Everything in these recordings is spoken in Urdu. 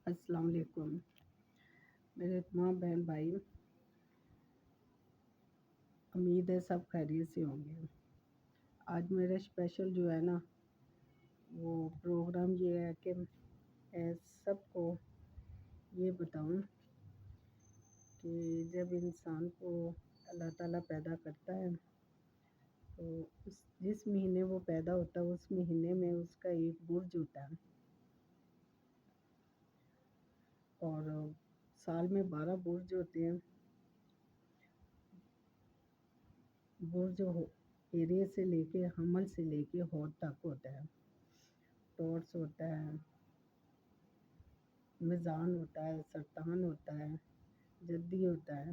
السلام علیکم میرے تمام بہن بھائی، امید ہے سب خیریت سے ہوں گے۔ آج میرا اسپیشل جو ہے نا وہ پروگرام یہ ہے کہ میں سب کو یہ بتاؤں کہ جب انسان کو اللہ تعالیٰ پیدا کرتا ہے تو جس مہینے وہ پیدا ہوتا ہے اس مہینے میں اس کا ایک برج ہوتا ہے، اور سال میں 12 برج ہوتے ہیں۔ برج ایریے سے لے کے حمل سے لے کے حوت تک ہوتا ہے۔ ٹورس ہوتا ہے، میزان ہوتا ہے، سرطان ہوتا ہے، جدی ہوتا ہے،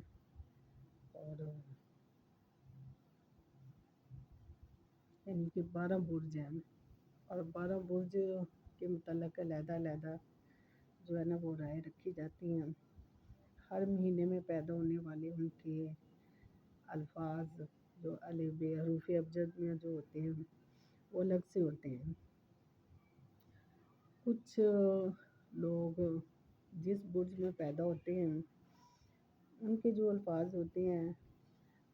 اور یعنی کہ 12 برج ہیں، اور 12 برج کے متعلق علیحدہ علیحدہ جو ہے نا وہ رائے رکھی جاتی ہیں۔ ہر مہینے میں پیدا ہونے والے ان کے الفاظ جو الف ب حروف ابجد میں جو ہوتے ہیں وہ الگ سے ہوتے ہیں۔ کچھ لوگ جس برج میں پیدا ہوتے ہیں ان کے جو الفاظ ہوتے ہیں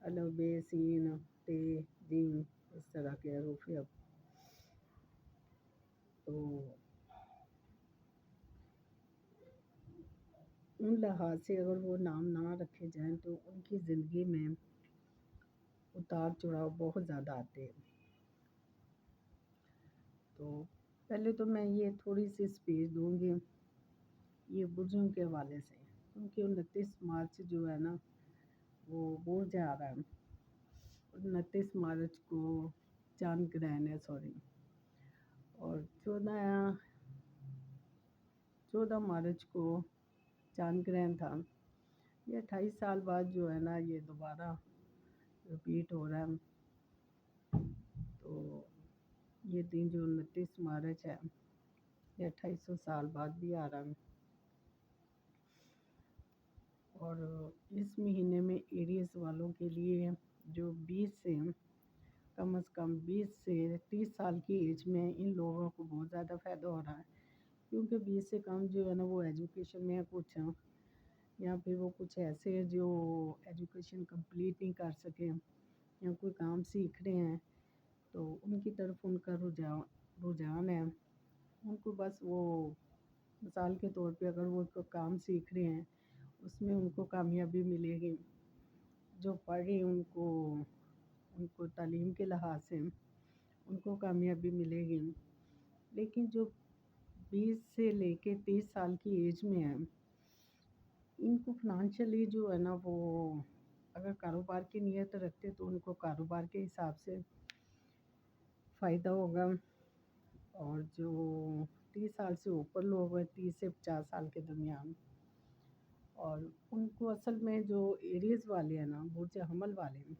الف ب سین ت جیم اس طرح کے حروف تو ان لحاظ سے اگر وہ نام نہ رکھے جائیں تو ان کی زندگی میں اتار چڑھاؤ بہت زیادہ آتے ہیں۔ تو پہلے تو میں یہ تھوڑی سی اسپیس دوں گی یہ برجوں کے حوالے سے، کیونکہ 29 مارچ جو ہے نا وہ برج آ رہا ہے۔ 29 مارچ کو چاند گرہن ہے، اور 14 مارچ کو چاند گرہن تھا۔ یہ 28 سال بعد جو ہے نا یہ دوبارہ رپیٹ ہو رہا ہے۔ تو یہ دن جو 29 مارچ ہے یہ 2800 سال بعد بھی آ رہا ہے، اور اس مہینے میں ایریز والوں کے لیے جو 20 سے کم از کم 20 سے 30 سال کی ایج میں ان لوگوں کو بہت زیادہ فائدہ ہو رہا ہے، کیونکہ 20 سے کم جو ہے نا وہ ایجوکیشن میں کچھ یا پھر وہ کچھ ایسے ہیں جو ایجوکیشن کمپلیٹ نہیں کر سکے یا کوئی کام سیکھ رہے ہیں تو ان کی طرف ان کا رجحان ہے۔ ان کو بس وہ مثال کے طور پہ اگر وہ کوئی کام سیکھ رہے ہیں اس میں ان کو کامیابی ملے گی، جو پڑھ رہے ہیں ان کو تعلیم کے لحاظ سے ان کو کامیابی ملے گی، لیکن جو 20 سے لے کے 30 سال کی ایج میں ہیں ان کو فنانشلی جو ہے نا وہ اگر کاروبار کی نیت رکھتے تو ان کو کاروبار کے حساب سے فائدہ ہوگا، اور جو 30 سال سے اوپر لوگ ہیں 30 سے 50 سال کے درمیان، اور ان کو اصل میں جو ایریز والے ہیں نا برج حمل والے ہیں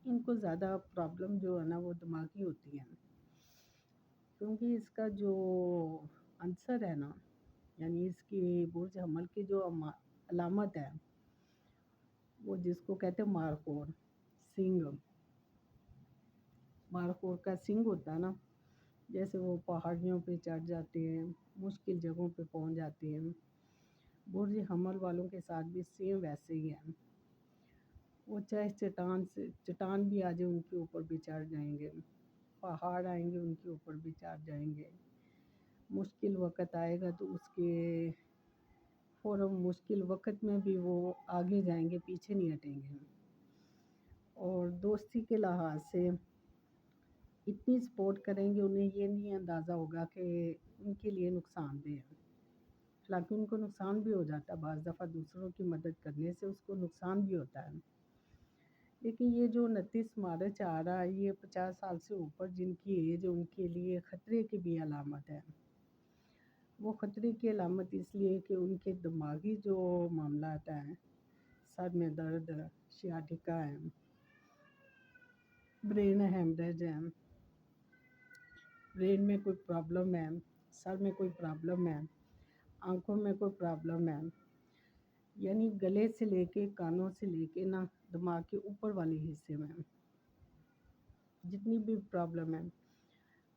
ان کو زیادہ پرابلم جو ہے نا وہ دماغی ہوتی ہیں، کیونکہ اس کا جو عنصر ہے نا یعنی اس کی برج حمل کی جو علامت ہے وہ جس کو کہتے ہیں مارکور سنگ، مارکور کا سنگ ہوتا ہے نا، جیسے وہ پہاڑیوں پہ چڑھ جاتے ہیں، مشکل جگہوں پہ پہنچ جاتے ہیں، برج حمل والوں کے ساتھ بھی سیم ویسے ہی ہے۔ وہ چاہے چٹان بھی آ جائے ان کے اوپر بھی چڑھ جائیں گے، پہاڑ آئیں گے ان کے اوپر بھی چڑھ جائیں گے، مشکل وقت آئے گا تو اس کے فوراً مشکل وقت میں بھی وہ آگے جائیں گے، پیچھے نہیں ہٹیں گے، اور دوستی کے لحاظ سے اتنی سپورٹ کریں گے انہیں یہ نہیں اندازہ ہوگا کہ ان کے لیے نقصان دہ ہے، حالانکہ ان کو نقصان بھی ہو جاتا ہے، بعض دفعہ دوسروں کی مدد کرنے سے اس کو نقصان بھی ہوتا ہے، لیکن یہ جو 29 مارچ آ رہا ہے یہ 50 سال سے اوپر جن کی ایج ان کے لیے خطرے کی بھی علامت ہے۔ وہ خطرے کی علامت اس لیے کہ ان کے دماغی جو معاملات ہیں، سر میں درد، سیاٹیکا ہے، برین ہیمریج ہے، برین میں کوئی پرابلم ہے، سر میں کوئی پرابلم ہے، آنکھوں میں کوئی پرابلم ہے، یعنی گلے سے لے کے کانوں سے لے کے نا دماغ کے اوپر والے حصے میں جتنی بھی پرابلم ہے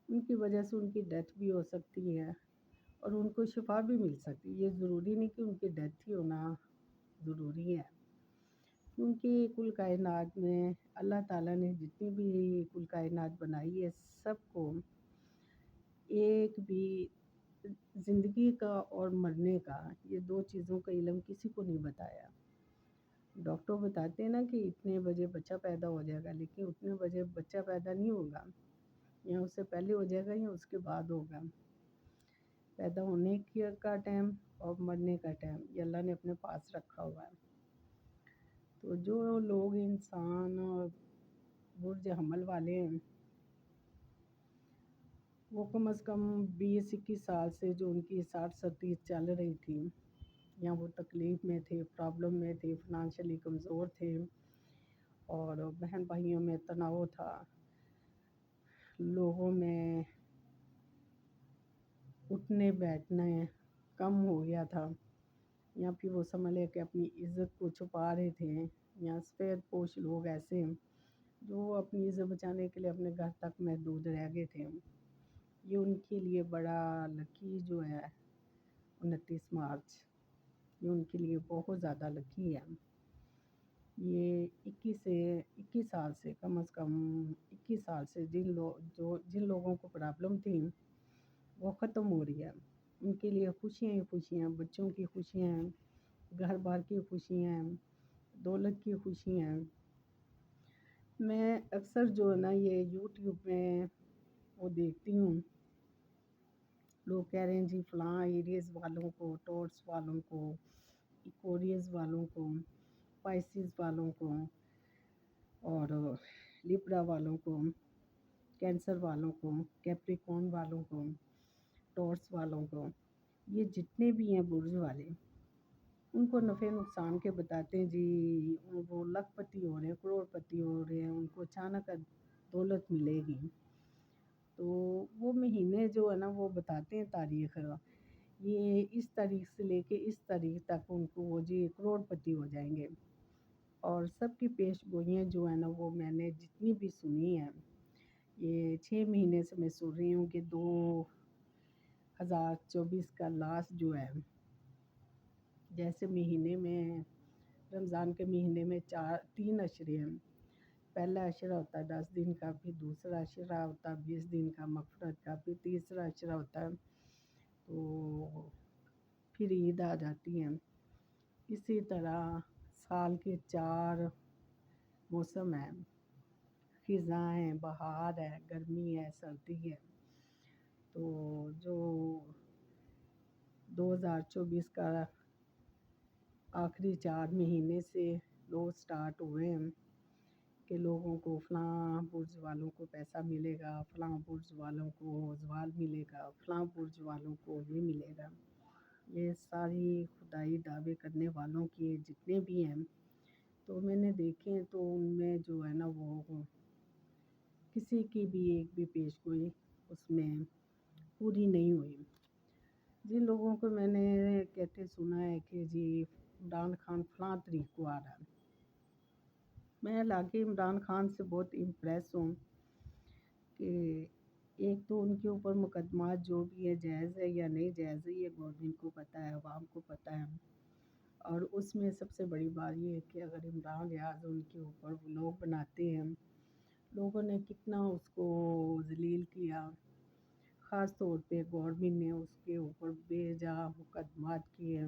ان کی وجہ سے ان کی ڈیتھ بھی ہو سکتی ہے، اور ان کو شفا بھی مل سکتی ہے۔ یہ ضروری نہیں کہ ان کی ڈیتھ ہی ہونا ضروری ہے، کیونکہ کل کائنات میں اللہ تعالیٰ نے جتنی بھی کل کائنات بنائی ہے، سب کو ایک بھی زندگی کا اور مرنے کا، یہ دو چیزوں کا علم کسی کو نہیں بتایا۔ ڈاکٹر بتاتے ہیں نا کہ اتنے بجے بچہ پیدا ہو جائے گا، لیکن اتنے بجے بچہ پیدا نہیں ہوگا، یا اس سے پہلے ہو جائے گا یا اس کے بعد ہوگا۔ پیدا ہونے کا ٹائم اور مرنے کا ٹائم یہ اللہ نے اپنے پاس رکھا ہوا ہے۔ تو جو لوگ انسان اور برج حمل والے ہیں، وہ کم از کم 20-21 سال سے جو ان کی 60-70 چل رہی تھی، یا وہ تکلیف میں تھے، پرابلم میں تھے، فنانشلی کمزور تھے، اور بہن بھائیوں میں تناؤ تھا، لوگوں میں اٹھنے بیٹھنے کم ہو گیا تھا، یا پھر وہ سمجھ لے کہ اپنی عزت کو چھپا رہے تھے، یا سفید پوش لوگ ایسے جو اپنی عزت بچانے کے لیے اپنے گھر تک محدود رہ گئے تھے، یہ ان کے لیے بڑا لکی جو ہے 29 مارچ، یہ ان کے لیے بہت زیادہ لکی ہے۔ یہ 21 سال سے کم از کم 21 سال سے جن لوگوں کو پرابلم تھی وہ ختم ہو رہی ہے۔ ان کے لیے خوشیاں ہی خوشیاں، بچوں کی خوشیاں ہیں، گھر بار کی خوشیاں ہیں، دولت کی خوشیاں ہیں۔ میں اکثر جو ہے نا یہ یوٹیوب میں وہ دیکھتی ہوں، لوگ کہہ رہے ہیں جی فلاں ایریز والوں کو، ٹورس والوں کو، ایکوریز والوں کو، پائسیز والوں کو، اور لبرا والوں کو، کینسر والوں کو، کیپریکون والوں کو، ٹورس والوں کو، یہ جتنے بھی ہیں برج والے، ان کو نفع نقصان کے بتاتے ہیں جی وہ لاکھ پتی ہو رہے ہیں، کروڑ پتی ہو رہے ہیں، ان کو اچانک دولت ملے گی۔ تو وہ مہینے جو ہے نا وہ بتاتے ہیں تاریخ، یہ اس تاریخ سے لے کے اس تاریخ تک ان کو وہ جی کروڑ پتی ہو جائیں گے۔ اور سب کی پیش گوئیاں جو ہیں نا وہ میں نے جتنی بھی سنی ہیں، یہ 6 مہینے سے میں سن رہی ہوں کہ 2024 کا لاسٹ جو ہے، جیسے مہینے میں رمضان کے مہینے میں 3 عشرے ہیں۔ پہلا عشرہ ہوتا ہے 10 دن کا، پھر دوسرا عشرہ ہوتا ہے 20 دن کا مغفرت کا، پھر تیسرا عشرہ ہوتا ہے تو پھر عید آ جاتی ہے۔ اسی طرح سال کے 4 موسم ہیں، خزاں ہے، بہار ہے، گرمی ہے، سردی ہے۔ تو جو 2024 کا آخری 4 مہینے سے لوگ سٹارٹ ہوئے ہیں کہ لوگوں کو فلاں برج والوں کو پیسہ ملے گا، فلاں برج والوں کو زوال ملے گا، فلاں برج والوں کو یہ ملے گا۔ یہ ساری خدائی دعوے کرنے والوں کے جتنے بھی ہیں تو میں نے دیکھے ہیں، تو ان میں جو ہے نا وہ کسی کی بھی ایک بھی پیش گوئی اس میں پوری نہیں ہوئی۔ جن لوگوں کو میں نے کہتے سنا ہے کہ جی عمران خان فلاں تاریخ کو آ رہا ہے، میں حالانکہ عمران خان سے بہت امپریس ہوں کہ ایک تو ان کے اوپر مقدمات جو بھی ہے جائز ہے یا نہیں جائز ہے یہ گورنمنٹ کو پتہ ہے، عوام کو پتہ ہے۔ اور اس میں سب سے بڑی بات یہ ہے کہ اگر عمران ریاض ان کے اوپر وہ لوگ بناتے ہیں، لوگوں نے کتنا اس کو ذلیل کیا، خاص طور پہ گورنمنٹ نے اس کے اوپر بے جا مقدمات کیے،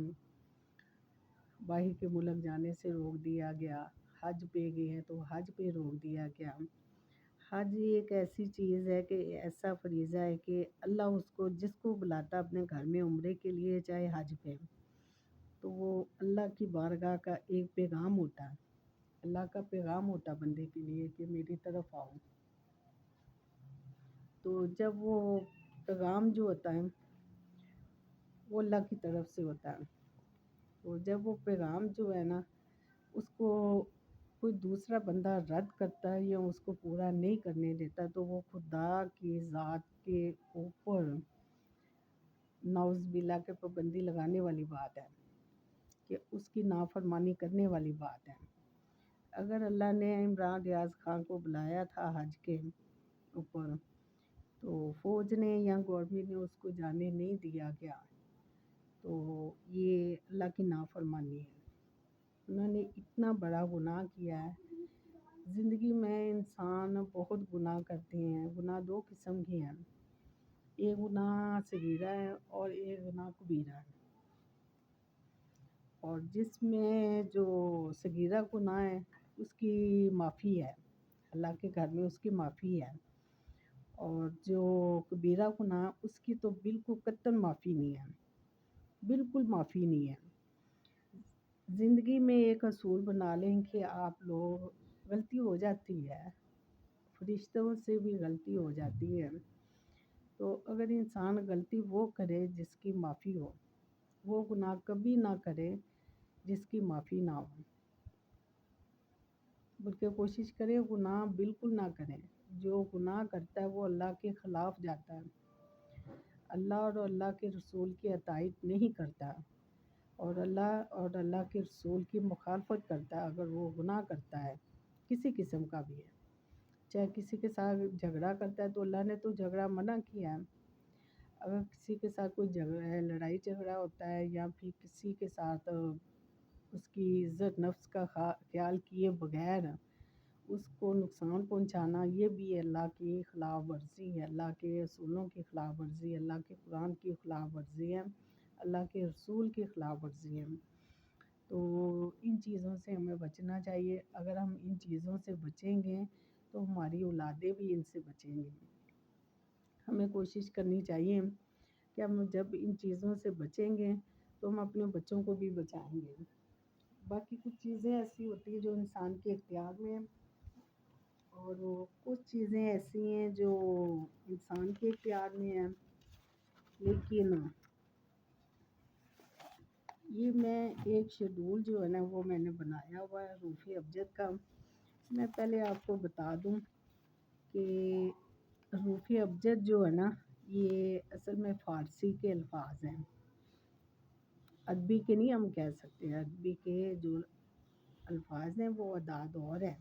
باہر کے ملک جانے سے روک دیا گیا، حج پہ گئے ہیں تو حج پہ روک دیا گیا۔ حج ایک ایسی چیز ہے کہ ایسا فریضہ ہے کہ اللہ اس کو جس کو بلاتا اپنے گھر میں عمرے کے لیے چاہے حج پہ، تو وہ اللہ کی بارگاہ کا ایک پیغام ہوتا ہے، اللہ کا پیغام ہوتا بندے کے لیے کہ میری طرف آؤ۔ تو جب وہ پیغام جو ہوتا ہے وہ اللہ کی طرف سے ہوتا ہے، تو جب وہ پیغام جو ہے نا اس کو کوئی دوسرا بندہ رد کرتا ہے یا اس کو پورا نہیں کرنے دیتا، تو وہ خدا کی ذات کے اوپر نعوذ باللہ کے پابندی لگانے والی بات ہے، کہ اس کی نافرمانی کرنے والی بات ہے۔ اگر اللہ نے عمران ریاض خان کو بلایا تھا حج کے اوپر تو فوج نے یا گورنمنٹ نے اس کو جانے نہیں دیا گیا، تو یہ اللہ کی نافرمانی ہے۔ انہوں نے اتنا بڑا گناہ کیا ہے۔ زندگی میں انسان بہت گناہ کرتے ہیں۔ گناہ دو قسم کے ہیں، ایک گناہ صغیرہ ہے اور ایک گناہ کبیرہ ہے۔ اور جس میں جو صغیرہ گناہ ہے اس کی معافی ہے، اللہ کے گھر میں اس کی معافی ہے، اور جو کبیرہ گناہ اس کی تو بالکل قطعاً معافی نہیں ہے، بالکل معافی نہیں ہے۔ زندگی میں ایک اصول بنا لیں کہ آپ لوگ، غلطی ہو جاتی ہے، فرشتوں سے بھی غلطی ہو جاتی ہے، تو اگر انسان غلطی وہ کرے جس کی معافی ہو، وہ گناہ کبھی نہ کرے جس کی معافی نہ ہو، بلکہ کوشش کرے گناہ بالکل نہ کرے۔ جو گناہ کرتا ہے وہ اللہ کے خلاف جاتا ہے، اللہ اور اللہ کے رسول کی اطاعت نہیں کرتا، اور اللہ کے رسول کی مخالفت کرتا ہے اگر وہ گناہ کرتا ہے، کسی قسم کا بھی ہے۔ چاہے کسی کے ساتھ جھگڑا کرتا ہے تو اللہ نے تو جھگڑا منع کیا ہے۔ اگر کسی کے ساتھ کوئی لڑائی جھگڑا ہوتا ہے یا پھر کسی کے ساتھ اس کی عزت نفس کا خیال کیے بغیر اس کو نقصان پہنچانا، یہ بھی اللہ کی خلاف ورزی ہے، اللہ کے رسولوں کی خلاف ورزی ہے، اللہ کے قرآن کی خلاف ورزی ہے، اللہ کے رسول کی خلاف ورزی ہے۔ تو ان چیزوں سے ہمیں بچنا چاہیے۔ اگر ہم ان چیزوں سے بچیں گے تو ہماری اولادیں بھی ان سے بچیں گی۔ ہمیں کوشش کرنی چاہیے کہ ہم جب ان چیزوں سے بچیں گے تو ہم اپنے بچوں کو بھی بچائیں گے۔ باقی کچھ چیزیں ایسی ہوتی ہیں جو انسان کے اختیار میں ہیں، اور کچھ چیزیں ایسی ہیں جو انسان کے اختیار میں ہیں، لیکن یہ میں ایک شیڈول جو ہے نا وہ میں نے بنایا ہوا ہے حروف ابجد کا۔ میں پہلے آپ کو بتا دوں کہ حروف ابجد جو ہے نا یہ اصل میں فارسی کے الفاظ ہیں، عربی کے نہیں ہم کہہ سکتے۔ عربی کے جو الفاظ ہیں وہ اعداد اور ہیں،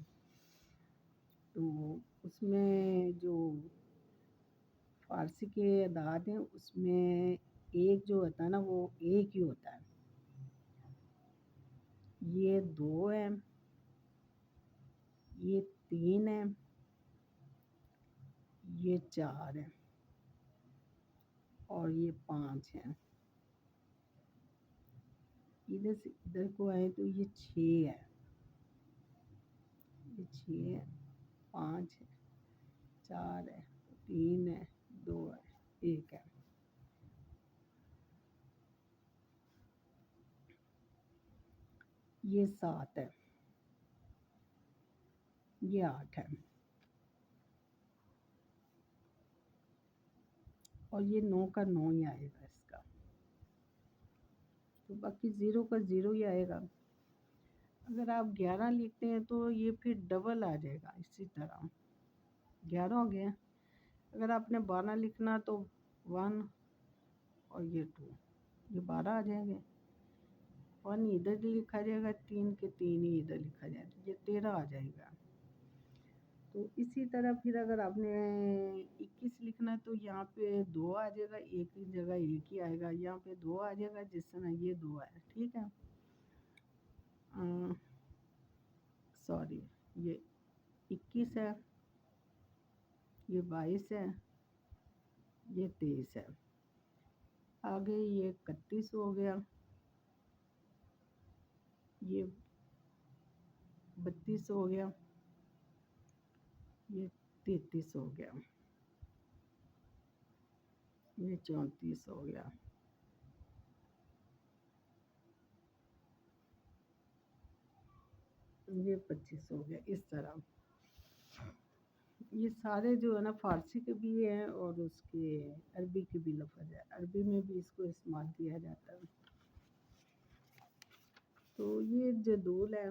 تو اس میں جو فارسی کے اعداد ہیں اس میں ایک جو ہوتا ہے نا وہ ایک ہی ہوتا ہے، یہ 2 ہے، یہ 3 ہے، یہ 4 ہے، اور یہ 5 ہے۔ ادھر سے ادھر کو آئے تو یہ 6 ہے، یہ 6 ہے، 5 ہے، 4 ہے، 3 ہے، 2 ہے، 1 ہے۔ یہ 7 ہے، یہ 8 ہے، اور یہ 9 کا 9 ہی آئے گا اس کا، تو باقی 0 کا 0 ہی آئے گا۔ اگر آپ 11 لکھتے ہیں تو یہ پھر ڈبل آ جائے گا، اسی طرح 11 ہو گیا۔ اگر آپ نے 12 لکھنا تو 1 اور یہ 2، یہ 12 آ جائیں گے۔ 1 ادھر لکھا جائے گا، 3 کے 3 ہی ادھر لکھا جائے گا، یہ 13 آ جائے گا۔ تو اسی طرح پھر اگر آپ نے 21 لکھنا ہے تو یہاں پہ 2 آ جائے گا، ایک کی جگہ ایک ہی آئے گا، یہاں پہ 2 آ جائے گا جس طرح یہ 2 ہے، ٹھیک ہے۔ سوری، یہ 21 ہے، یہ 22 ہے، یہ 23 ہے، آگے یہ 31 ہو گیا، یہ 32 ہو گیا، یہ 33 ہو گیا، یہ 34 ہو گیا، یہ 25 ہو گیا۔ اس طرح یہ سارے جو ہے نا فارسی کے بھی ہیں اور اس کے عربی کے بھی لفظ ہے، عربی میں بھی اس کو استعمال کیا جاتا ہے۔ تو یہ جدول ہے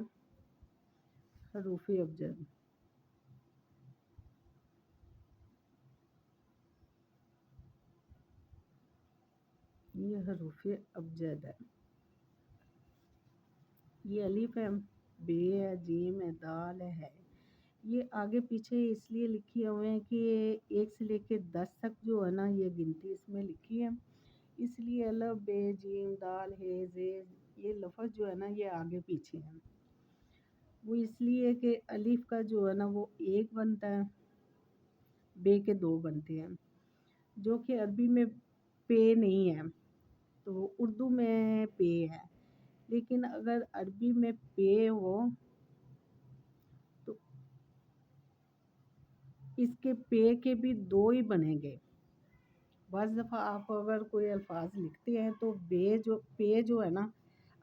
حروف ابجد۔ یہ حروف ابجد ہے، یہ الف ہے، بے ہے، جیم ہے، دال ہے، یہ آگے پیچھے اس لیے لکھے ہوئے ہیں کہ 1 سے لے کے 10 تک جو ہے نا یہ گنتی اس میں لکھی ہے، اس لیے الف بے جیم دال ہے زے یہ لفظ جو ہے نا یہ آگے پیچھے ہیں۔ وہ اس لیے کہ الف کا جو ہے نا وہ 1 بنتا ہے، بے کے 2 بنتے ہیں، جو کہ عربی میں پے نہیں ہے، تو اردو میں پے ہے، لیکن اگر عربی میں پے ہو تو اس کے پے کے بھی 2 ہی بنیں گے۔ بعض دفعہ آپ اگر کوئی الفاظ لکھتے ہیں تو پے جو ہے نا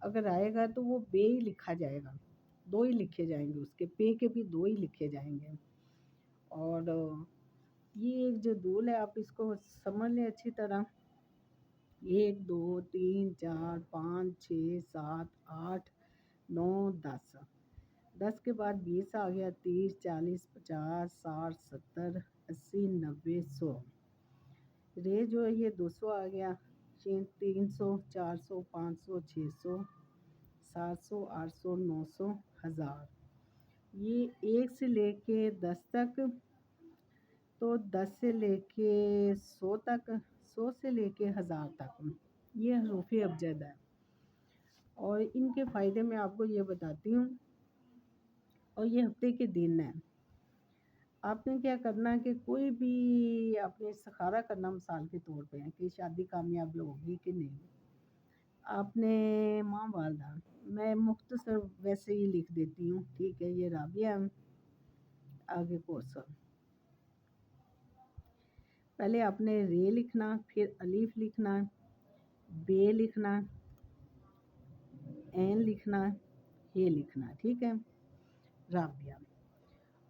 اگر آئے گا تو وہ بے ہی لکھا جائے گا، 2 ہی لکھے جائیں گے، اس کے پے کے بھی 2 ہی لکھے جائیں گے۔ اور یہ ایک جو دول ہے آپ اس کو سمجھ لیں اچھی طرح، 1 2 3 4 5 6 7 8 9 10، 10 کے بعد 20 آ گیا، 30 40 50 60 70 80 90 100، رے جو ہے یہ 200 آ گیا، شین 300 400 500 600 700 800 900 1000۔ یہ 1 سے لے کے 10 تک، تو 10 سے لے کے 100 تک، 100 سے لے کے 1000 تک یہ حروف ابجد ہے۔ اور ان کے فائدے میں آپ کو یہ بتاتی ہوں، اور یہ ہفتے کے دن ہیں۔ آپ نے کیا کرنا کہ کوئی بھی آپ نے استخارہ کرنا مثال کے طور پہ کہ شادی کامیاب ہوگی کہ نہیں، آپ نے ماں والدہ، میں مختصر ویسے ہی لکھ دیتی ہوں، ٹھیک ہے، یہ رابعہ آگے کوثر، پہلے آپ نے رے لکھنا، پھر الف لکھنا، بے لکھنا، این لکھنا، یہ لکھنا، ٹھیک ہے، رابعہ۔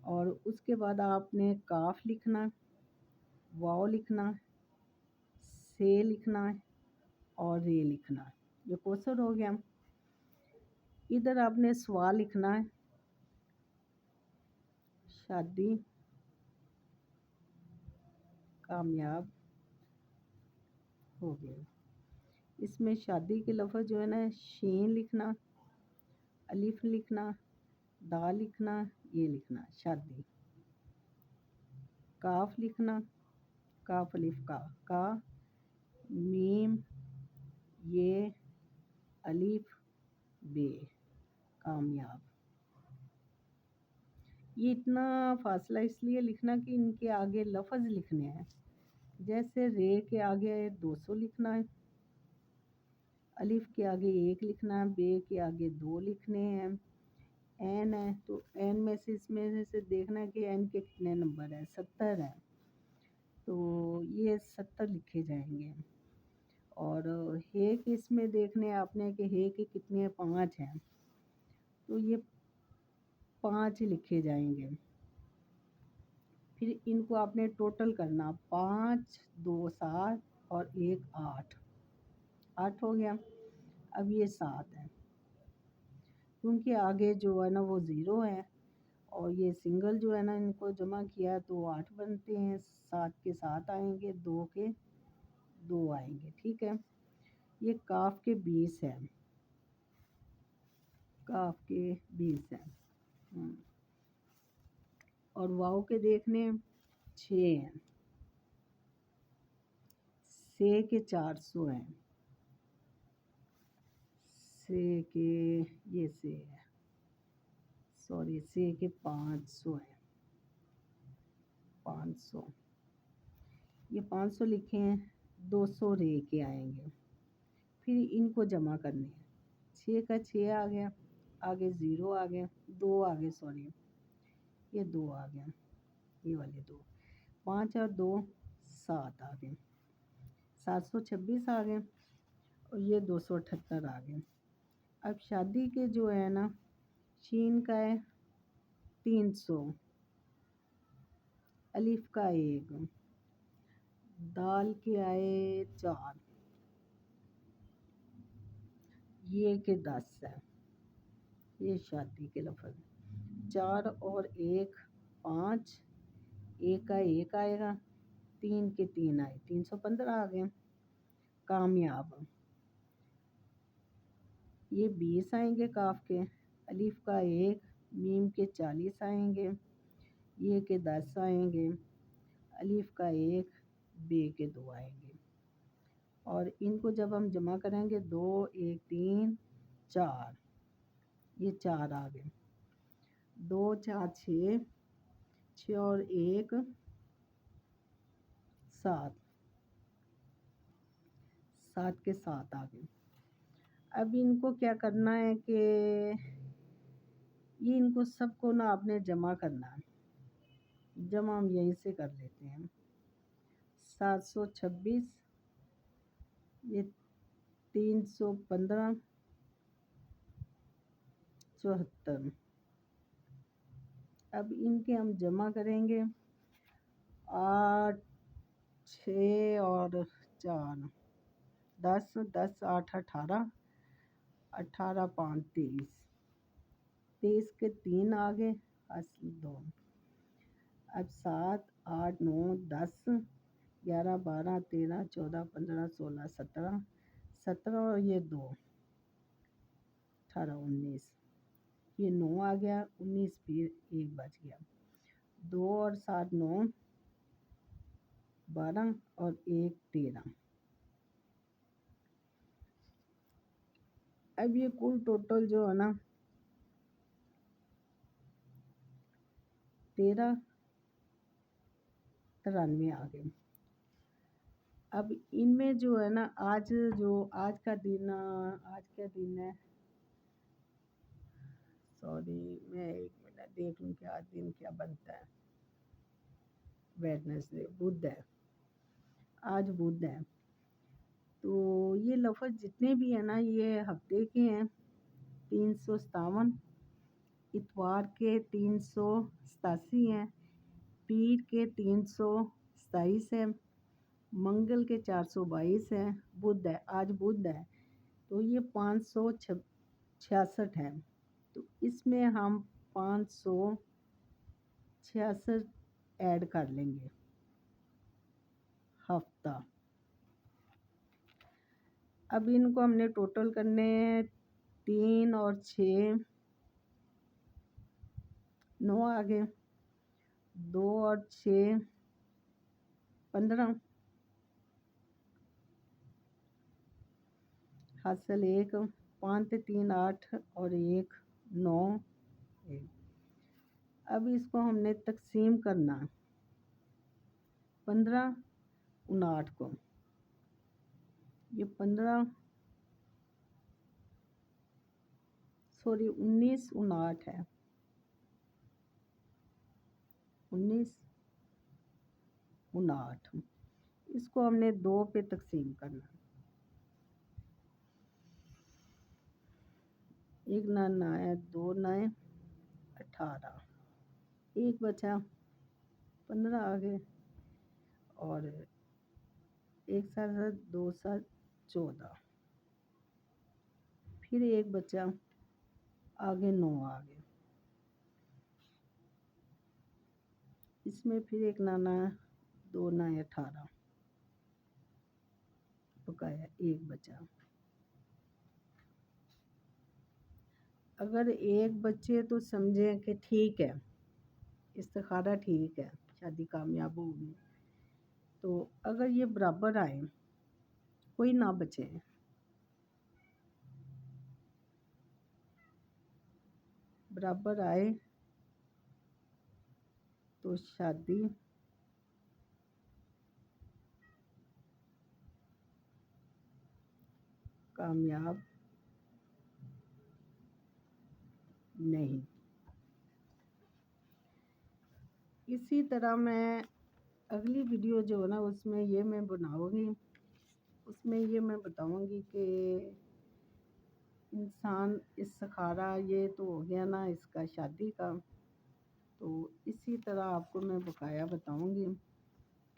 اور اس کے بعد آپ نے کاف لکھنا، واو لکھنا، سے لکھنا اور رے لکھنا، جو کوثر ہو گیا۔ ادھر آپ نے سوا لکھنا ہے، شادی کامیاب ہو گیا، اس میں شادی کے لفظ جو ہے نا شین لکھنا، الف لکھنا، دا لکھنا، یہ لکھنا شادی، کاف لکھنا، کاف الف کا، میم یہ الف بے کامیاب۔ یہ اتنا فاصلہ اس لیے لکھنا کہ ان کے آگے لفظ لکھنے ہیں، جیسے رے کے آگے 200 لکھنا ہے، الف کے آگے 1 لکھنا ہے، بے کے آگے 2 لکھنے ہیں، این ہے تو این میں سے اس میں سے دیکھنا ہے کہ این کے کتنے نمبر ہیں، 70 ہے، تو یہ 70 لکھے جائیں گے۔ اور ہے کے اس میں دیکھنے آپ نے کہ ہے کے کتنے 5 ہیں، تو یہ 5 لکھے جائیں گے۔ پھر ان کو آپ نے ٹوٹل کرنا، 5 2 7 اور 1 8، 8 ہو گیا۔ اب یہ 7 ہے، کیونکہ آگے جو ہے نا وہ 0 ہے، اور یہ سنگل جو ہے نا ان کو جمع کیا تو 8 بنتے ہیں، 7 کے 7 آئیں گے، 2 کے 2 آئیں گے، ٹھیک ہے۔ یہ کاف کے 20 ہے، کاف کے 20 ہے، اور واؤ کے دیکھنے 6 ہیں، سے کے 400 ہیں، سے کے یہ سے ہے، سوری سے کے 500 ہیں، 500، یہ 500 لکھے ہیں، 200 رے کے آئیں گے، پھر ان کو جمع کرنے ہیں، 6 کا 6 آ گیا، آگے 0 آ گیا، 2 آگے، سوری یہ 2 آ گیا، یہ والے 2، 5 اور 2 7 آ گئے، 726 آ گئے، اور یہ 278 آ گئے۔ اب شادی کے جو ہے نا شین کا ہے 300، الف کا 1، دال کے آئے 4، یہ کہ 10 ہے، یہ شادی کے لفظ، 4 اور 1 5، 1 کا 1 آئے گا، 3 کے 3 آئے، 315 آ گئے۔ کامیاب، یہ 20 آئیں گے کاف کے، الف کا 1، میم کے 40 آئیں گے، یہ کے 10 آئیں گے، الف کا 1، بے کے 2 آئیں گے، اور ان کو جب ہم جمع کریں گے 2 1 3 4، یہ 4 آ گئے، 2 4 6، 6 اور 1 7، 7 کے 7 آ گئے۔ اب ان کو کیا کرنا ہے کہ یہ ان کو سب کو نا آپ نے جمع کرنا ہے، جمع ہم یہیں سے کر لیتے ہیں، 726، یہ 315، 74۔ اب ان کے ہم جمع کریں گے، 8 6 اور 4 10، 10 8 18، 18 5 23، 23 کے 3 آگے، اصل 2۔ اب 7 8 9 10 11 12 13 14 15 16 17، 17 اور یہ 2 18 19، یہ 9 آ گیا، 19 پھر 1 بچ گیا، 2 اور 7 9 12 اور 1 13۔ اب یہ کل ٹوٹل جو ہے نا 1393 آ گئے۔ اب ان میں جو ہے نا آج کا دن ہے، سوری میں 1 منٹ دیکھ لوں کہ آج دن کیا بنتا ہے، ویڈنسڈے، بدھ ہے، آج بدھ ہے، تو یہ لفظ جتنے بھی ہیں نا یہ ہفتے کے ہیں، 357، اتوار کے 387 ہیں، پیر کے 327 ہے، منگل کے 422 ہیں، بدھ ہے، آج بدھ ہے، تو یہ 566 ہے، تو اس میں ہم 566 ایڈ کر لیں گے، ہفتہ۔ اب ان کو ہم نے ٹوٹل کرنے ہیں، 3 اور 6 9 آگے، 2 اور 6 15، حاصل 1، 5 3 8 اور 1 9 1۔ اب اس کو ہم نے تقسیم کرنا 15 59 کو، یہ 19 59 ہے، 19 59، اس کو ہم نے 2 پہ تقسیم کرنا، 1 9 9 2 9 18، 1 بچا، 15 آگے، اور 1 7 2 7 14، پھر 1 بچا، آگے 9 آگے، اس میں پھر 1 9 2 9 18، بقایا 1 بچا۔ اگر 1 بچے تو سمجھیں کہ ٹھیک ہے، استخارہ ٹھیک ہے، شادی کامیاب ہوگی، تو اگر یہ برابر آئے، کوئی نہ بچے، برابر آئے تو شادی کامیاب نہیں۔ اسی طرح میں اگلی ویڈیو جو ہے نا اس میں یہ میں بناؤں گی، اس میں یہ میں بتاؤں گی کہ انسان استخارہ یہ تو ہو گیا نا اس کا شادی کا، تو اسی طرح آپ کو میں بقایا بتاؤں گی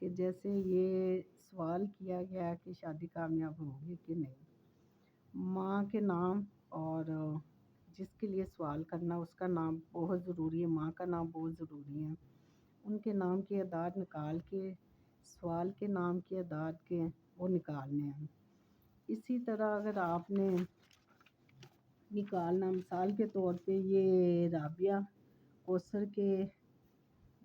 کہ جیسے یہ سوال کیا گیا کہ شادی کامیاب ہوگی کہ نہیں، ماں کے نام اور جس کے لیے سوال کرنا اس کا نام بہت ضروری ہے، ماں کا نام بہت ضروری ہے، ان کے نام کی اعداد نکال کے سوال کے نام کی اعداد کے وہ نکالنے ہیں۔ اسی طرح اگر آپ نے نکالنا، مثال کے طور پہ یہ رابعہ کوثر کے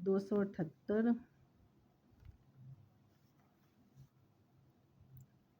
278,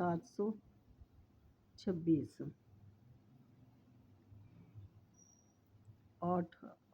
726, 8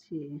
6,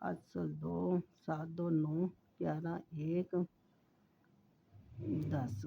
802, 729, 11, 1, 10,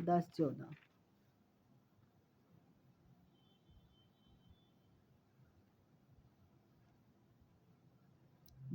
10, 14,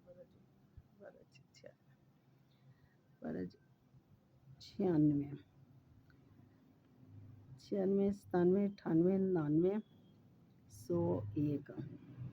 12, 12 6, 12, 96, 96, 97, 98, 99, 101,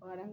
12,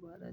12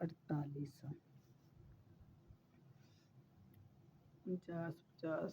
48, 50, 50,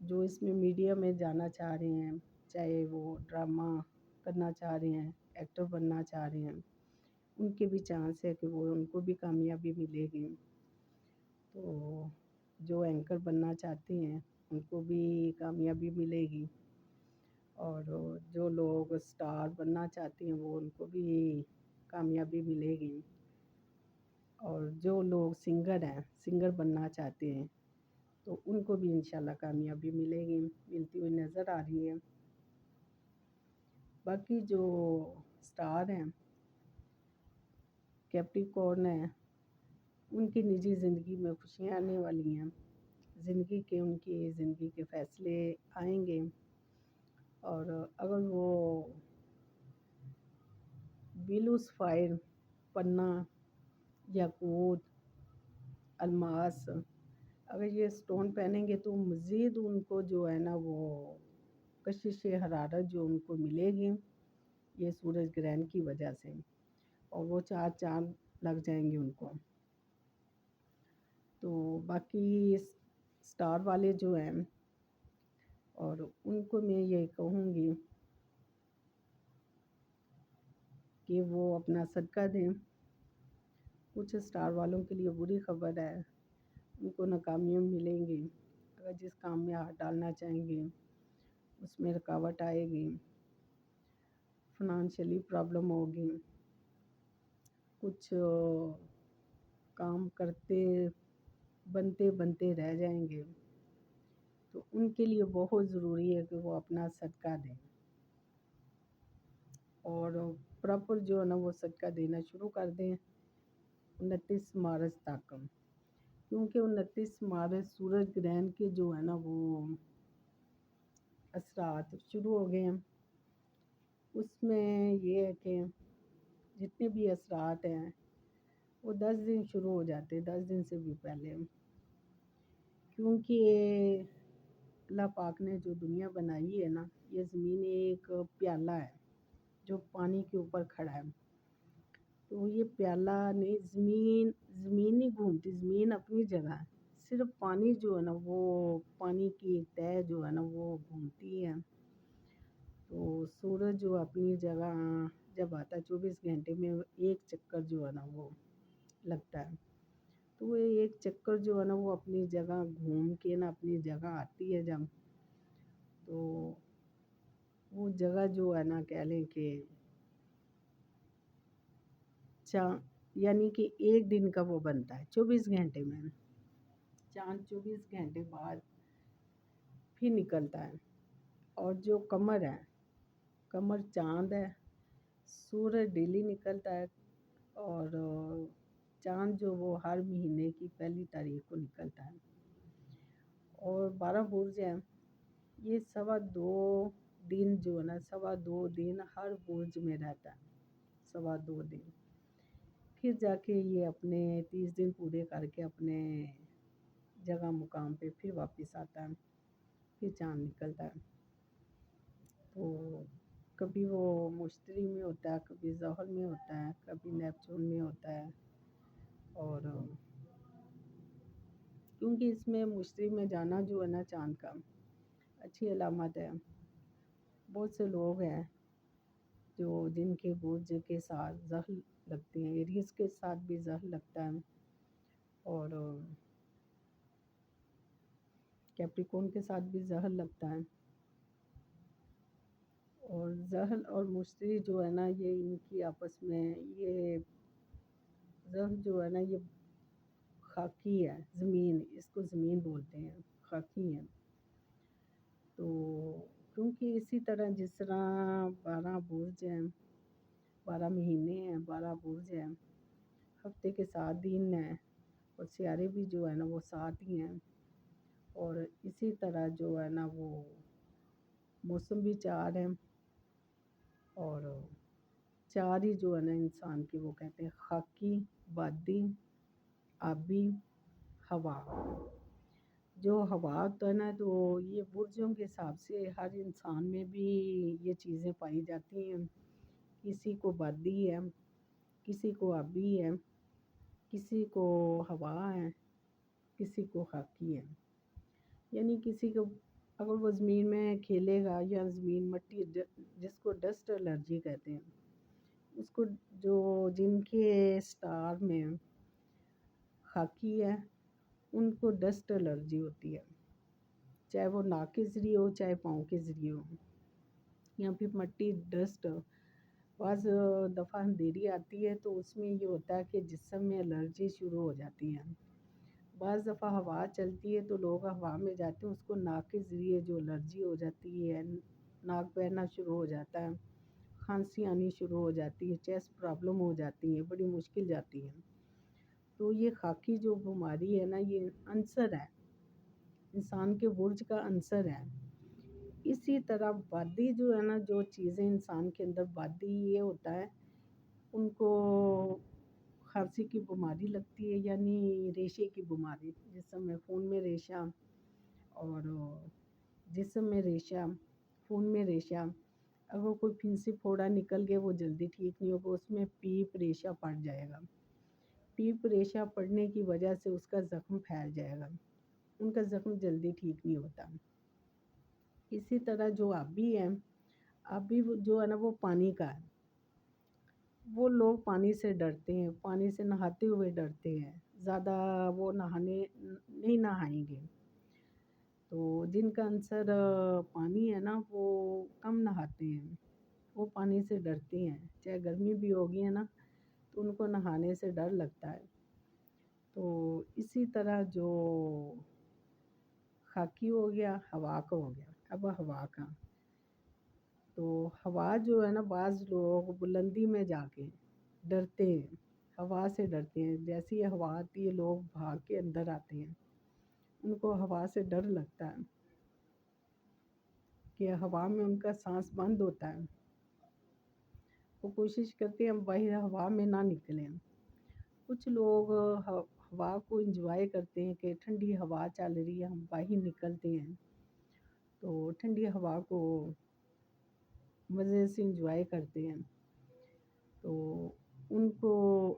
جو اس میں میڈیا میں جانا چاہ رہے ہیں، چاہے وہ ڈرامہ کرنا چاہ رہے ہیں، ایکٹر بننا چاہ رہے ہیں، ان کے بھی چانس ہے کہ وہ ان کو بھی کامیابی ملے گی۔ تو جو اینکر بننا چاہتے ہیں ان کو بھی کامیابی ملے گی، اور جو لوگ اسٹار بننا چاہتے ہیں وہ ان کو بھی کامیابی ملے گی، اور جو لوگ سنگر بننا چاہتے ہیں تو ان کو بھی انشاءاللہ کامیابی ملے گی، ملتی ہوئی نظر آ رہی ہے۔ باقی جو اسٹار ہیں، کیپریکارن ہیں، ان کی نجی زندگی میں خوشیاں آنے والی ہیں، ان کی زندگی کے فیصلے آئیں گے، اور اگر وہ بیلوسفائر، پنا، یاقوت، الماس، اگر یہ اسٹون پہنیں گے تو مزید ان کو جو ہے نا وہ کشش حرارت جو ان کو ملے گی یہ سورج گرہن کی وجہ سے، اور وہ 4 چاند لگ جائیں گے ان کو۔ تو باقی اسٹار والے جو ہیں، اور ان کو میں یہ کہوں گی کہ وہ اپنا صدقہ دیں۔ کچھ اسٹار والوں کے لیے بری خبر ہے، ان کو ناکامیاں ملیں گی، اگر جس کام میں ہاتھ ڈالنا چاہیں گے اس میں رکاوٹ آئے گی، فنانشلی پرابلم ہوگی، کچھ کام کرتے بنتے رہ جائیں گے، تو ان کے لیے بہت ضروری ہے کہ وہ اپنا صدقہ دیں، اور پراپر جو ہے نا وہ صدقہ دینا شروع کر دیں 29 مارچ تک، کیونکہ 29 مارچ سورج گرہن کے جو ہے نا وہ اثرات شروع ہو گئے ہیں۔ اس میں یہ ہے کہ جتنے بھی اثرات ہیں وہ 10 دن شروع ہو جاتے ہیں، 10 دن سے بھی پہلے، کیونکہ اللہ پاک نے جو دنیا بنائی ہے نا، یہ زمین ایک پیالہ ہے جو پانی کے اوپر کھڑا ہے، تو یہ پیالہ نہیں، زمین نہیں گھومتی، زمین اپنی جگہ ہے، صرف پانی جو ہے نا وہ پانی کی ایک تہہ جو ہے نا وہ گھومتی ہے۔ تو سورج جو اپنی جگہ جب آتا ہے 24 گھنٹے میں ایک چکر جو ہے نا وہ لگتا ہے، تو وہ ایک چکر جو ہے نا وہ اپنی جگہ گھوم کے نا اپنی جگہ آتی ہے جب، تو وہ جگہ جو ہے نا کہہ لیں کہ یعنی کہ ایک دن کا وہ بنتا ہے 24 گھنٹے میں، چاند 24 گھنٹے بعد پھر نکلتا ہے، اور جو قمر چاند ہے، سورج ڈیلی نکلتا ہے، اور چاند جو وہ ہر مہینے کی پہلی تاریخ کو نکلتا ہے، اور 12 برج ہیں، یہ 2.25 دن جو ہے نا 2.25 دن ہر برج میں رہتا ہے، 2.25 دن، پھر جا کے یہ اپنے 30 دن پورے کر کے اپنے جگہ مقام پہ پھر واپس آتا ہے، پھر چاند نکلتا ہے۔ تو کبھی وہ مشتری میں ہوتا ہے، کبھی زحل میں ہوتا ہے، کبھی نیپچون میں ہوتا ہے، اور کیونکہ اس میں مشتری میں جانا جو ہے نا چاند کا اچھی علامت ہے۔ بہت سے لوگ ہیں جو جن کے برج کے ساتھ زحل لگتے ہیں، ایریز کے ساتھ بھی زحل لگتا ہے، اور کیپریکارن کے ساتھ بھی زحل لگتا ہے، اور زحل اور مشتری جو ہے نا یہ ان کی آپس میں یہ زحل جو ہے نا یہ خاکی ہے، زمین، اس کو زمین بولتے ہیں، خاکی ہے، تو کیونکہ اسی طرح جس طرح 12 برج ہیں، 12 مہینے ہیں، 12 برج ہیں، ہفتے کے 7 دن ہیں، اور سیارے بھی جو ہے نا وہ 7 ہی ہیں، اور اسی طرح جو ہے نا وہ موسم بھی 4 ہیں، اور 4 ہی جو ہے نا انسان کی وہ کہتے ہیں خاکی، بادی، آبی، ہوا۔ جو ہوا ہوتا ہے نا تو یہ برجوں کے حساب سے ہر انسان میں بھی یہ چیزیں پائی جاتی ہیں، کسی کو بادی ہے، کسی کو آبی ہے، کسی کو ہوا ہے، کسی کو خاکی ہے، یعنی کسی کو اگر وہ زمین میں کھیلے گا یا زمین مٹی جس کو ڈسٹ الرجی کہتے ہیں، اس کو جو جن کے اسٹار میں خاکی ہے ان کو ڈسٹ الرجی ہوتی ہے، چاہے وہ ناک کے ذریعے ہو چاہے پاؤں کے ذریعے ہو، یا پھر مٹی ڈسٹ۔ بعض دفعہ اندھیری آتی ہے تو اس میں یہ ہوتا ہے کہ جسم میں الرجی شروع ہو جاتی ہے۔ بعض دفعہ ہوا چلتی ہے تو لوگ ہوا میں جاتے ہیں، اس کو ناک کے ذریعے جو الرجی ہو جاتی ہے، ناک بہنا شروع ہو جاتا ہے، کھانسی آنی شروع ہو جاتی ہے، چیسٹ پرابلم ہو جاتی ہے، بڑی مشکل جاتی ہے۔ تو یہ خاکی جو بیماری ہے نا، یہ عنصر ہے، انسان کے برج کا عنصر ہے۔ اسی طرح بادی جو ہے نا، جو چیزیں انسان کے اندر بادی یہ ہوتا ہے، ان کو کھانسی کی بیماری لگتی ہے، یعنی ریشے کی بیماری، جسم میں خون میں ریشہ اور جسم میں ریشہ، خون میں ریشہ۔ اگر کوئی پھنسی پھوڑا نکل گیا وہ جلدی ٹھیک نہیں ہوگا، اس میں پیپ ریشہ پڑ جائے گا، پیپ ریشہ پڑنے کی وجہ سے اس کا زخم پھیل جائے گا، ان کا زخم جلدی ٹھیک نہیں ہوتا۔ اسی طرح جو آبی ہے، آبی جو ہے نا وہ پانی کا ہے، وہ لوگ پانی سے ڈرتے ہیں، پانی سے نہاتے ہوئے ڈرتے ہیں، زیادہ وہ نہانے نہیں نہائیں گے۔ تو جن کا عنصر پانی ہے نا وہ کم نہاتے ہیں، وہ پانی سے ڈرتے ہیں، چاہے گرمی بھی ہوگی ہے نا تو ان کو نہانے سے ڈر لگتا ہے۔ تو اسی طرح جو خاکی ہو گیا، ہوا کا ہو گیا۔ اب ہوا کا تو ہوا جو ہے نا، بعض لوگ بلندی میں جا کے ڈرتے ہیں، ہوا سے ڈرتے ہیں، جیسی یہ ہوا آتی ہے لوگ بھاگ کے اندر آتے ہیں، ان کو ہوا سے ڈر لگتا ہے کہ ہوا میں ان کا سانس بند ہوتا ہے، وہ کوشش کرتے ہیں ہم باہر ہوا میں نہ نکلیں۔ کچھ لوگ ہوا کو انجوائے کرتے ہیں کہ ٹھنڈی ہوا چل رہی ہے، ہم باہر نکلتے ہیں تو ٹھنڈی ہوا کو مزے سے انجوائے کرتے ہیں، تو ان کو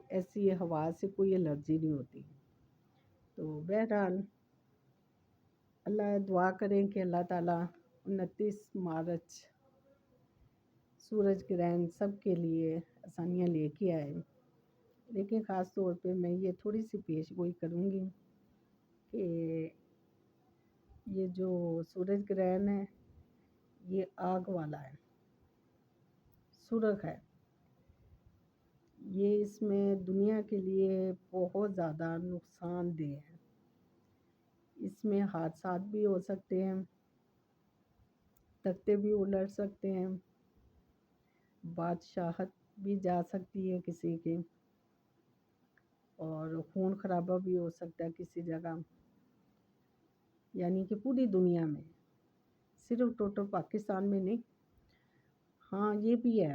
ایسی ہوا سے کوئی الرجی نہیں ہوتی۔ تو بہرحال اللہ دعا کریں کہ اللہ تعالیٰ 29 مارچ سورج گرہن سب کے لیے آسانیاں لے کے آئے، لیکن خاص طور پہ میں یہ تھوڑی سی پیش گوئی کروں گی کہ یہ جو سورج گرہن ہے یہ آگ والا ہے، سرخ ہے، یہ اس میں دنیا کے لیے بہت زیادہ نقصان دہ ہے، اس میں حادثات بھی ہو سکتے ہیں، تختے بھی الٹ سکتے ہیں، بادشاہت بھی جا سکتی ہے کسی کی، اور خون خرابہ بھی ہو سکتا ہے کسی جگہ، یعنی کہ پوری دنیا میں، صرف ٹوٹل پاکستان میں نہیں۔ ہاں یہ بھی ہے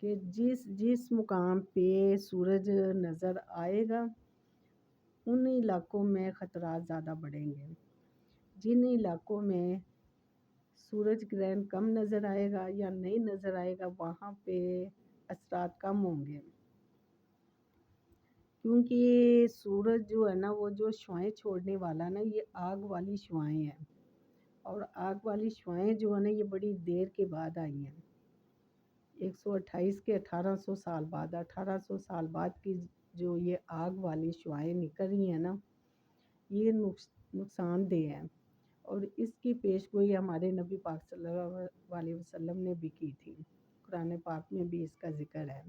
کہ جس مقام پہ سورج نظر آئے گا ان علاقوں میں خطرات زیادہ بڑھیں گے، جن علاقوں میں سورج گرہن کم نظر آئے گا یا نہیں نظر آئے گا وہاں پہ اثرات کم ہوں گے، کیونکہ یہ سورج جو ہے نا وہ جو شعاعیں چھوڑنے والا نا، یہ آگ والی شعاعیں ہیں، اور آگ والی شعاعیں جو ہے نا یہ بڑی دیر کے بعد آئی ہیں، 128 کے 1800 سال بعد، 1800 سال بعد کی جو یہ آگ والی شعاعیں نکل رہی ہیں نا، یہ نقصان دہ ہیں، اور اس کی پیش گوئی ہمارے نبی پاک صلی اللہ علیہ وسلم نے بھی کی تھی، قرآن پاک میں بھی اس کا ذکر ہے۔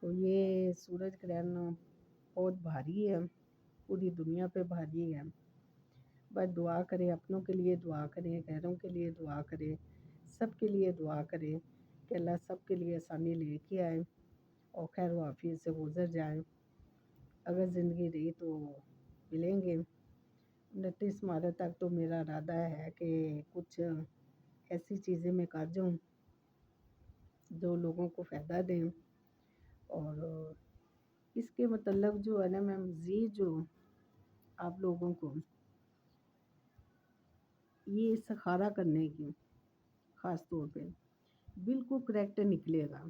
تو یہ سورج گرہن بہت بھاری ہے، پوری دنیا پہ بھاری ہے، بس دعا کریں، اپنوں کے لیے دعا کریں، غیروں کے لیے دعا کریں، سب کے لیے دعا کریں کہ اللہ سب کے لیے آسانی لے کے آئے اور خیر و عافیت سے گزر جائیں۔ اگر زندگی رہی تو ملیں گے۔ 29 مارچ تک تو میرا ارادہ ہے کہ کچھ ایسی چیزیں میں کر جاؤں جو لوگوں کو فائدہ دیں، اور اس کے متعلق جو ہے نا میں مزید جو آپ لوگوں کو یہ استخارہ کرنے کی خاص طور پہ بالکل کریکٹ نکلے گا۔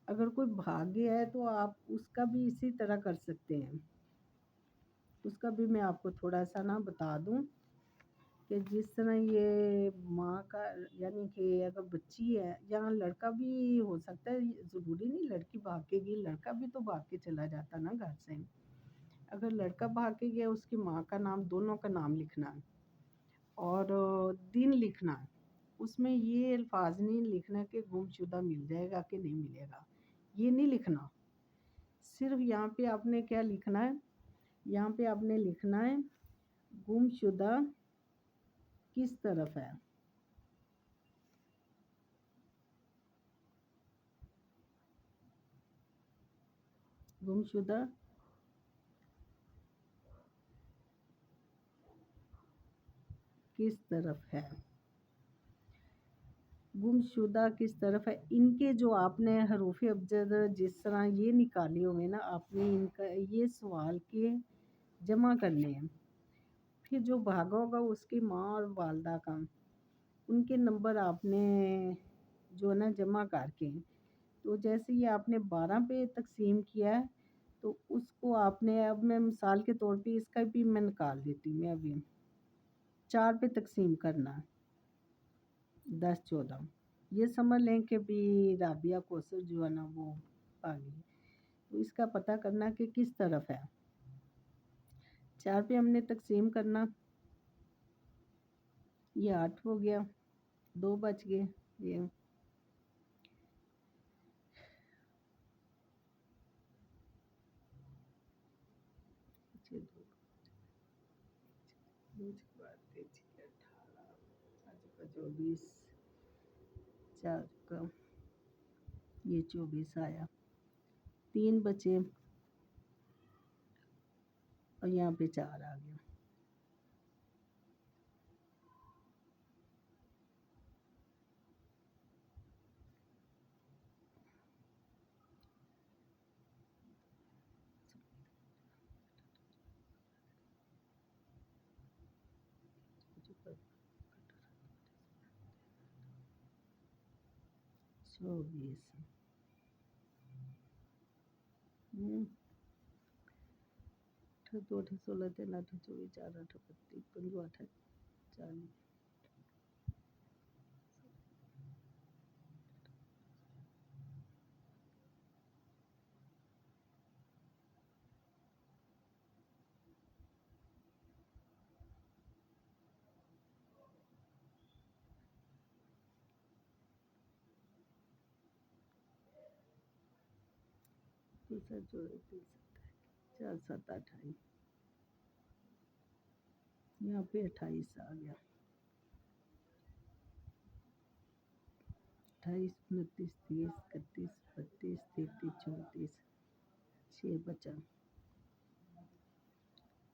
اگر کوئی بھاگ گیا ہے تو آپ اس کا بھی اسی طرح کر سکتے ہیں، اس کا بھی میں آپ کو تھوڑا سا نا بتا دوں کہ جس طرح یہ ماں کا یعنی کہ اگر بچی ہے یا لڑکا بھی ہو سکتا ہے، ضروری نہیں لڑکی بھاگے گی، لڑکا بھی تو بھاگ کے چلا جاتا نا گھر سے۔ اگر لڑکا بھاگ کے گیا اس کی ماں کا نام، دونوں کا نام لکھنا ہے اور دن لکھنا ہے۔ اس میں یہ الفاظ نہیں لکھنا کہ گم شدہ مل جائے گا کہ نہیں ملے گا، یہ نہیں لکھنا۔ صرف یہاں پہ آپ نے کیا لکھنا ہے، یہاں پہ آپ نے لکھنا ہے گم شدہ کس طرف ہے، گم شدہ کس طرف ہے، گم شدہ کس طرف ہے۔ ان کے جو آپ نے حروف ابجد جس طرح یہ نکالے ہوئے نا، آپ نے ان کا یہ سوال کے جمع کرنے ہیں۔ پھر جو بھاگا ہوگا اس کی ماں اور والدہ کا، ان کے نمبر آپ نے جو نا جمع کر کے، تو جیسے یہ آپ نے 12 پہ تقسیم کیا ہے تو اس کو آپ نے، اب میں مثال کے طور پہ اس کا بھی میں نکال دیتی ہوں، میں ابھی 4 پہ تقسیم کرنا ہے، 10 14، یہ سمجھ لیں کہ بھی رابعہ کوثر جو ہے نا وہ آ گئی، تو اس کا پتہ کرنا کہ کس طرف ہے۔ 4 پہ ہم نے تقسیم کرنا، یہ 8 ہو گیا، 2 بچ گئے، یہ چوبیس، 4 کا یہ 24 آیا، 3 بچے اور یہاں پہ 4 آ گیا۔ چوبیس، 2 16 3 8 24 4 8 32 15 8 40۔ تیسرا 4 7 28، یہاں پہ 28 آ گیا، 28 29 30 31 32 33 34، 6 بچا،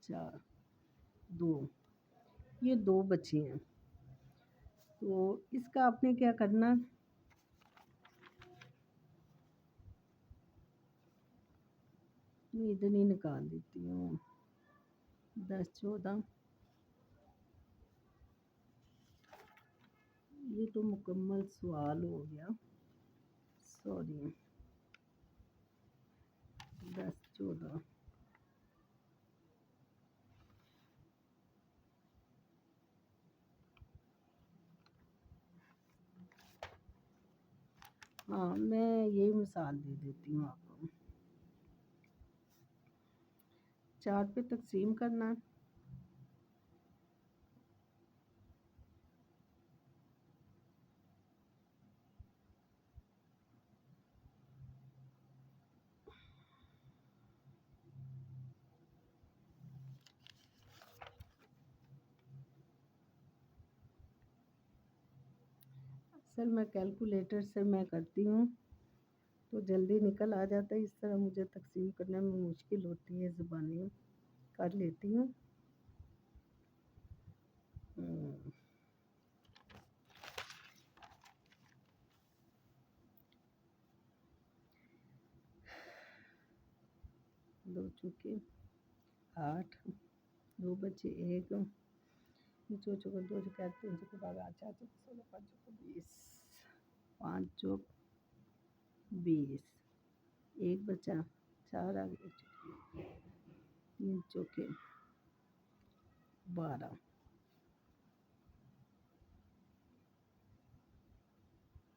4 2، یہ 2 بچے ہیں، تو اس کا آپ نے کیا کرنا، میں ادھر ہی نکال دیتی ہوں، 10 14، یہ تو مکمل سوال ہو گیا، سوری، 10 14، ہاں میں یہی مثال دے دیتی ہوں آپ کو، 4 پہ تقسیم کرنا، اصل میں کیلکولیٹر سے میں کرتی ہوں تو جلدی نکل آ جاتا ہے، اس طرح مجھے تقسیم کرنے میں مشکل ہوتی ہے، زبانی کر لیتی ہوں۔ 2 چوکے 8، 2 بچے 1، 2 چوکے 2 چوکے 3 چوکے 12 4 چوکے 16 5 چوکے 20، 5 چوک 20، 1 بچا، 4 آ گئے، 3 چوکے 12،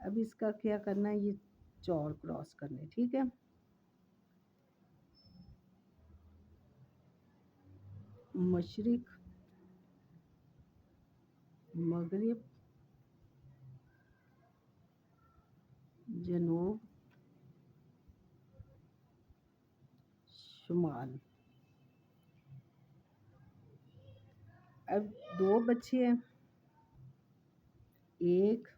اب اس کا کیا کرنا ہے، یہ چور کراس کرنے، ٹھیک ہے۔ مشرق، مغرب، جنوب، شمال۔ اب 2 بچے ہیں، 1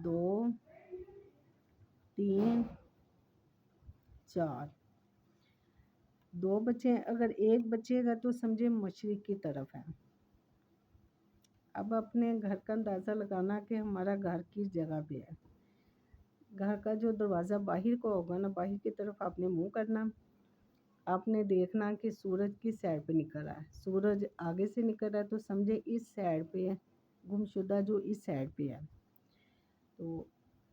2 3 4۔ 2 بچے ہیں، اگر 1 بچے گا تو سمجھے مشرق کی طرف ہے۔ اب اپنے گھر کا اندازہ لگانا کہ ہمارا گھر کس جگہ پہ ہے۔ گھر کا جو دروازہ باہر کو ہوگا نا، باہر کی طرف آپ نے منہ کرنا۔ آپ نے دیکھنا کہ سورج کس سائڈ پہ نکل رہا ہے۔ سورج آگے سے نکل رہا ہے تو سمجھے اس سائڈ پہ ہے، گمشدہ جو اس سائڈ پہ ہے۔ تو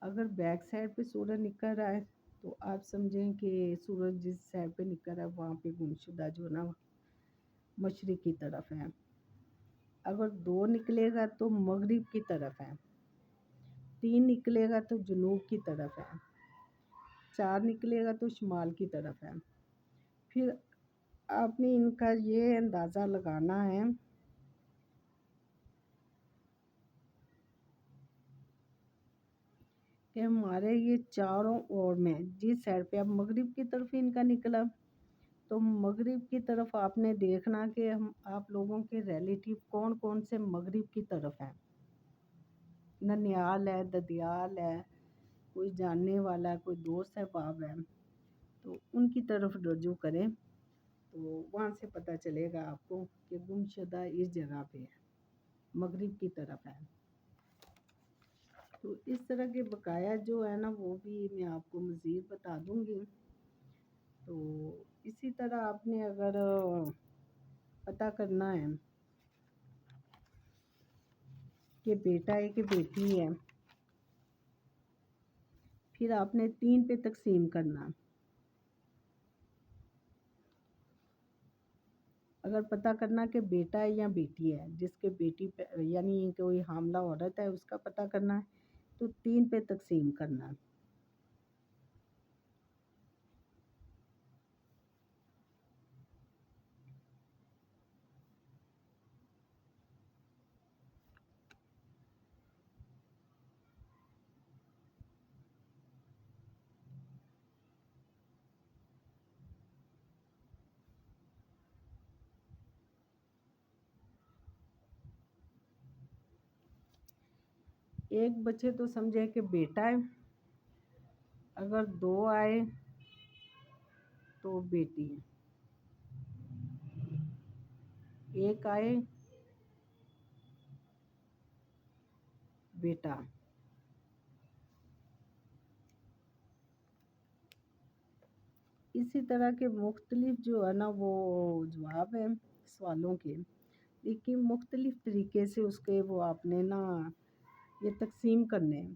اگر بیک سائڈ پہ سورج نکل رہا ہے تو آپ سمجھیں کہ سورج جس سائڈ پہ نکل رہا ہے وہاں پہ گمشدہ جو نا مشرق کی طرف ہے۔ اگر 2 نکلے گا تو مغرب کی طرف ہے، 3 نکلے گا تو جنوب کی طرف ہے، 4 نکلے گا تو شمال کی طرف ہے۔ پھر آپ نے ان کا یہ اندازہ لگانا ہے کہ ہمارے یہ چاروں اور میں جس سائڈ پہ اب مغرب کی طرف ان کا نکلا تو مغرب کی طرف آپ نے دیکھنا کہ آپ لوگوں کے ریلیٹیو کون کون سے مغرب کی طرف ہیں۔ ننیال ہے، ددیال ہے، کوئی جاننے والا ہے، کوئی دوست ہے، باب ہے، تو ان کی طرف رجوع کریں تو وہاں سے پتہ چلے گا آپ کو کہ گمشدہ اس جگہ پہ ہے، مغرب کی طرف ہے۔ تو اس طرح کے بقایا جو ہے نا وہ بھی میں آپ کو مزید بتا دوں گی۔ تو اسی طرح آپ نے اگر پتہ کرنا ہے کہ بیٹا ہے کہ بیٹی ہے، پھر آپ نے 3 پہ تقسیم کرنا۔ اگر پتہ کرنا کہ بیٹا ہے یا بیٹی ہے، جس کے بیٹی پہ یعنی کوئی حاملہ عورت ہے اس کا پتہ کرنا ہے تو 3 پہ تقسیم کرنا۔ ایک بچے تو سمجھے کہ بیٹا ہے، اگر 2 آئے تو بیٹی ہے، 1 آئے بیٹا۔ اسی طرح کے مختلف جو ہے نا وہ جواب ہیں سوالوں کے، لیکن مختلف طریقے سے اس کے وہ آپ نے نا یہ تقسیم کرنے ہیں۔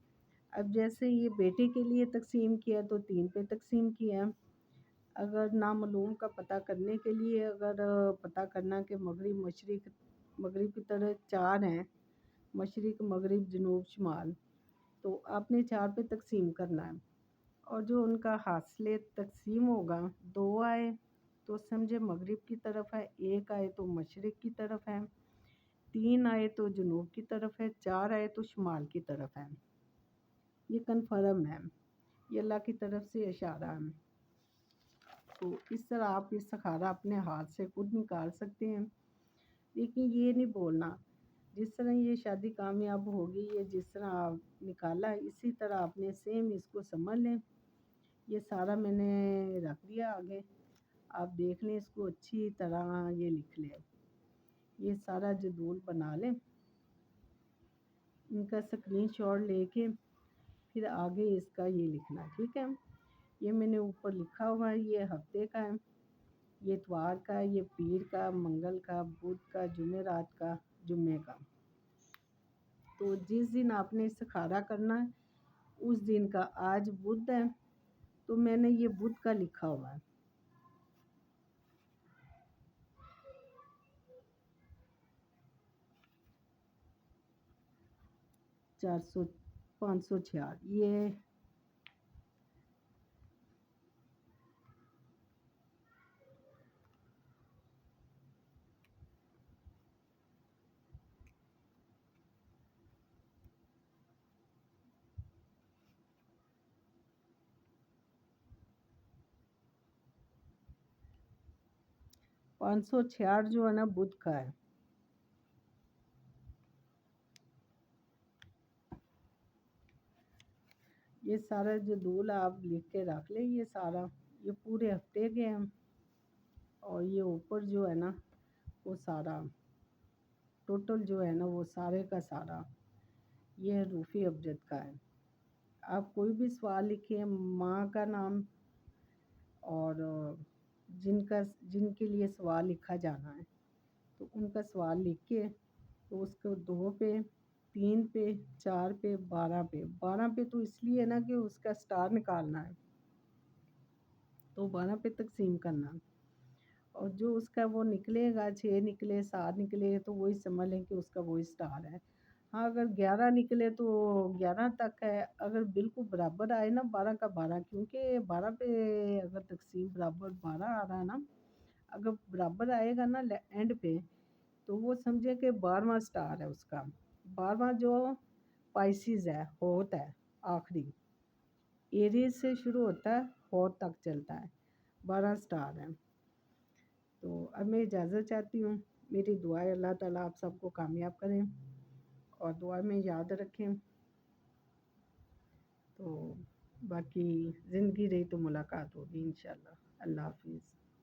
اب جیسے یہ بیٹے کے لیے تقسیم کیا تو 3 پہ تقسیم کیا۔ اگر نامعلوم کا پتہ کرنے کے لیے اگر پتہ کرنا کہ مغرب مشرق، مغرب کی طرف 4 ہیں، مشرق مغرب جنوب شمال، تو آپ نے 4 پہ تقسیم کرنا ہے۔ اور جو ان کا حاصل تقسیم ہوگا، 2 آئے تو سمجھے مغرب کی طرف ہے، 1 آئے تو مشرق کی طرف ہے، 3 آئے تو جنوب کی طرف ہے، 4 آئے تو شمال کی طرف ہے۔ یہ کنفرم ہے، یہ اللہ کی طرف سے اشارہ ہے۔ تو اس طرح آپ استخارہ اپنے ہاتھ سے خود نکال سکتے ہیں، لیکن یہ نہیں بولنا جس طرح یہ شادی کامیاب ہوگی، یہ جس طرح آپ نکالا اسی طرح آپ نے سیم اس کو سمجھ لیں۔ یہ سارا میں نے رکھ دیا آگے، آپ دیکھ لیں اس کو اچھی طرح، یہ لکھ لیں، یہ سارا جدول بنا لیں، ان کا اسکرین شاٹ لے کے پھر آگے اس کا یہ لکھنا، ٹھیک ہے۔ یہ میں نے اوپر لکھا ہوا ہے، یہ ہفتے کا ہے، یہ اتوار کا، یہ پیر کا، منگل کا، بدھ کا، جمعرات کا، جمعے کا۔ تو جس دن آپ نے استخارہ کرنا ہے اس دن کا، آج بدھ ہے تو میں نے یہ بدھ کا لکھا ہوا ہے۔ 400 506 یہ 566 جو ہے نا بدھ کا ہے. یہ سارا جو دول آپ لکھ کے رکھ لیں، یہ سارا یہ پورے ہفتے کے ہیں. اور یہ اوپر جو ہے نا وہ سارا ٹوٹل جو ہے نا وہ سارے کا سارا یہ حروفِ ابجد کا ہے. آپ کوئی بھی سوال لکھیں، ماں کا نام اور جن کے لیے سوال لکھا جانا ہے تو ان کا سوال لکھ کے تو اس کو 2 پہ 3 پہ 4 پہ 12 پہ تو اس لیے نا کہ اس کا سٹار نکالنا ہے تو 12 پہ تقسیم کرنا. اور جو اس کا وہ نکلے گا 6 نکلے 7 نکلے تو وہی سمجھ لیں کہ اس کا وہی سٹار ہے. ہاں اگر 11 نکلے تو 11 تک ہے. اگر بالکل برابر آئے نا 12 کا 12 کیونکہ 12 پہ اگر تقسیم برابر 12 آ رہا ہے نا، اگر برابر آئے گا نا اینڈ پہ تو وہ سمجھے کہ 12واں سٹار ہے اس کا. 12واں جو پائسیز ہے ہوتا ہے آخری ایریز سے شروع ہوتا ہے ہوت تک چلتا ہے 12 سٹار ہے. تو اب میں اجازت چاہتی ہوں. میری دعا ہے اللہ تعالیٰ آپ سب کو کامیاب کریں اور دعا میں یاد رکھیں. تو باقی زندگی رہی تو ملاقات ہوگی انشاءاللہ. اللہ حافظ.